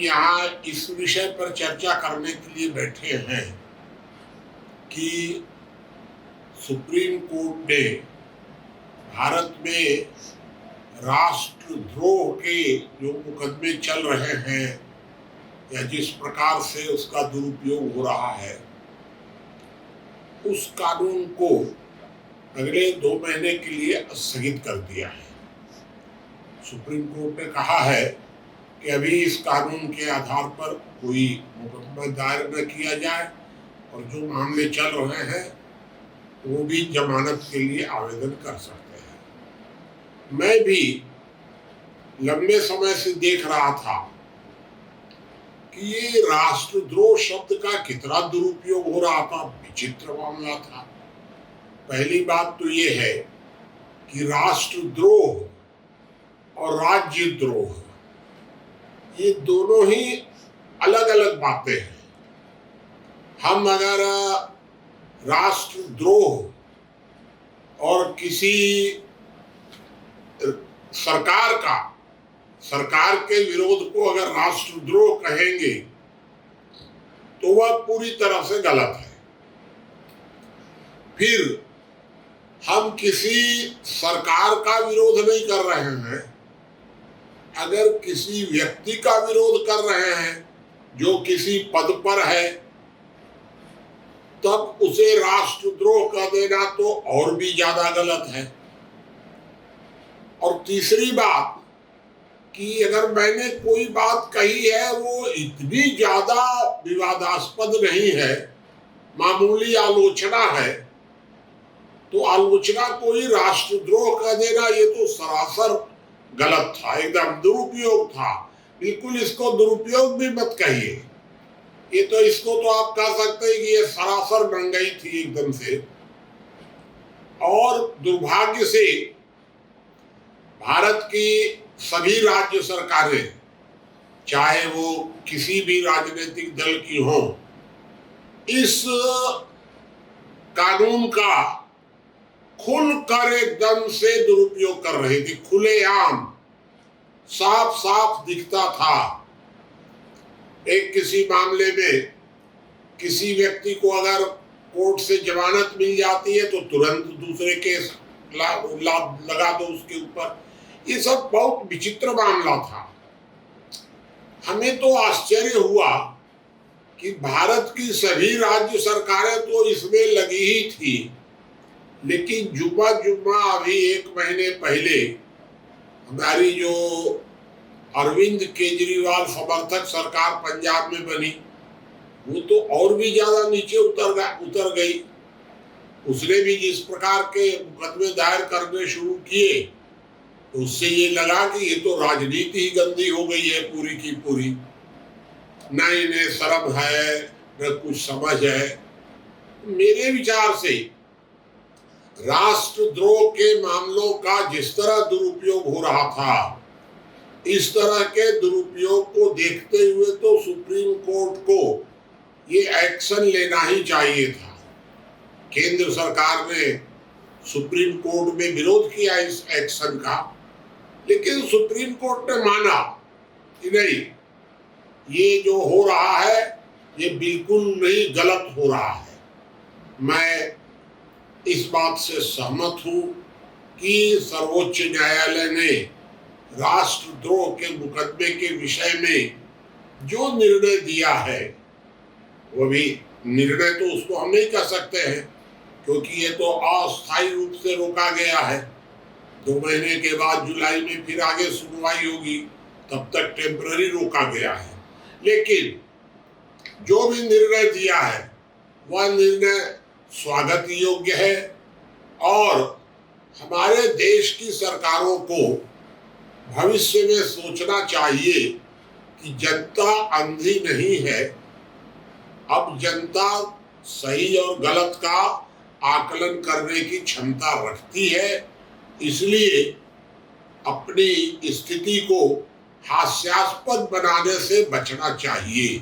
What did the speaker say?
यहाँ इस विषय पर चर्चा करने के लिए बैठे हैं कि सुप्रीम कोर्ट ने भारत में राष्ट्रद्रोह के जो मुकदमे चल रहे हैं या जिस प्रकार से उसका दुरुपयोग हो रहा है, उस कानून को अगले 2 महीने के लिए स्थगित कर दिया है। सुप्रीम कोर्ट ने कहा है कि अभी इस कानून के आधार पर कोई मुकदमा दायर न किया जाए और जो मामले चल रहे हैं वो भी जमानत के लिए आवेदन कर सकते हैं। मैं भी लंबे समय से देख रहा था कि ये राष्ट्रद्रोह शब्द का कितना दुरुपयोग हो रहा था, विचित्र मामला था। पहली बात तो ये है कि राष्ट्रद्रोह और राज्यद्रोह ये दोनों ही अलग अलग बातें हैं। हम अगर राष्ट्रद्रोह और किसी सरकार के विरोध को अगर राष्ट्रद्रोह कहेंगे तो वह पूरी तरह से गलत है। फिर हम किसी सरकार का विरोध नहीं कर रहे हैं, अगर किसी व्यक्ति का विरोध कर रहे हैं जो किसी पद पर है, तब उसे राष्ट्रद्रोह कर देना तो और भी ज्यादा गलत है। और तीसरी बात कि अगर मैंने कोई बात कही है वो इतनी ज्यादा विवादास्पद नहीं है, मामूली आलोचना है, तो आलोचना को ही राष्ट्रद्रोह कर देना ये तो सरासर गलत था, एकदम दुरुपयोग था। बिल्कुल इसको दुरुपयोग भी मत कहिए, ये तो इसको तो आप कह सकते हैं कि ये सरासर महंगाई थी एकदम से। और दुर्भाग्य से भारत की सभी राज्य सरकारें, चाहे वो किसी भी राजनीतिक दल की हो, इस कानून का खुलकर एकदम से दुरुपयोग कर रही थी। खुलेआम साफ साफ दिखता था। एक किसी मामले में किसी व्यक्ति को अगर कोर्ट से जमानत मिल जाती है तो तुरंत दूसरे केस लगा दो उसके ऊपर। ये सब बहुत विचित्र मामला था। हमें तो आश्चर्य हुआ कि भारत की सभी राज्य सरकारें तो इसमें लगी ही थी, लेकिन जुम्मा अभी 1 महीने पहले हमारी जो अरविंद केजरीवाल समर्थक सरकार पंजाब में बनी, वो तो और भी ज्यादा नीचे उतर गई। उसने भी जिस प्रकार के मुकदमे दायर करने शुरू किए, तो उससे ये लगा कि ये तो राजनीति ही गंदी हो गई है पूरी की पूरी। न इन्हें शर्म है न कुछ समझ है। मेरे विचार से राष्ट्रद्रोह के मामलों का जिस तरह दुरुपयोग हो रहा था, इस तरह के दुरुपयोग को देखते हुए तो सुप्रीम कोर्ट को ये एक्शन लेना ही चाहिए था। केंद्र सरकार ने सुप्रीम कोर्ट में विरोध किया इस एक्शन का, लेकिन सुप्रीम कोर्ट ने माना कि नहीं, ये जो हो रहा है ये बिल्कुल नहीं, गलत हो रहा है। मैं इस बात से सहमत हूं कि सर्वोच्च न्यायालय ने राष्ट्रद्रोह के मुकदमे के विषय में जो निर्णय दिया है, वो भी निर्णय तो उसको हम नहीं कह सकते हैं क्योंकि ये तो अस्थायी रूप से रोका गया है। 2 महीने के बाद जुलाई में फिर आगे सुनवाई होगी, तब तक टेम्पररी रोका गया है। लेकिन जो भी निर्णय दिया है वह निर्णय स्वागत योग्य है और हमारे देश की सरकारों को भविष्य में सोचना चाहिए कि जनता अंधी नहीं है। अब जनता सही और गलत का आकलन करने की क्षमता रखती है, इसलिए अपनी स्थिति को हास्यास्पद बनाने से बचना चाहिए।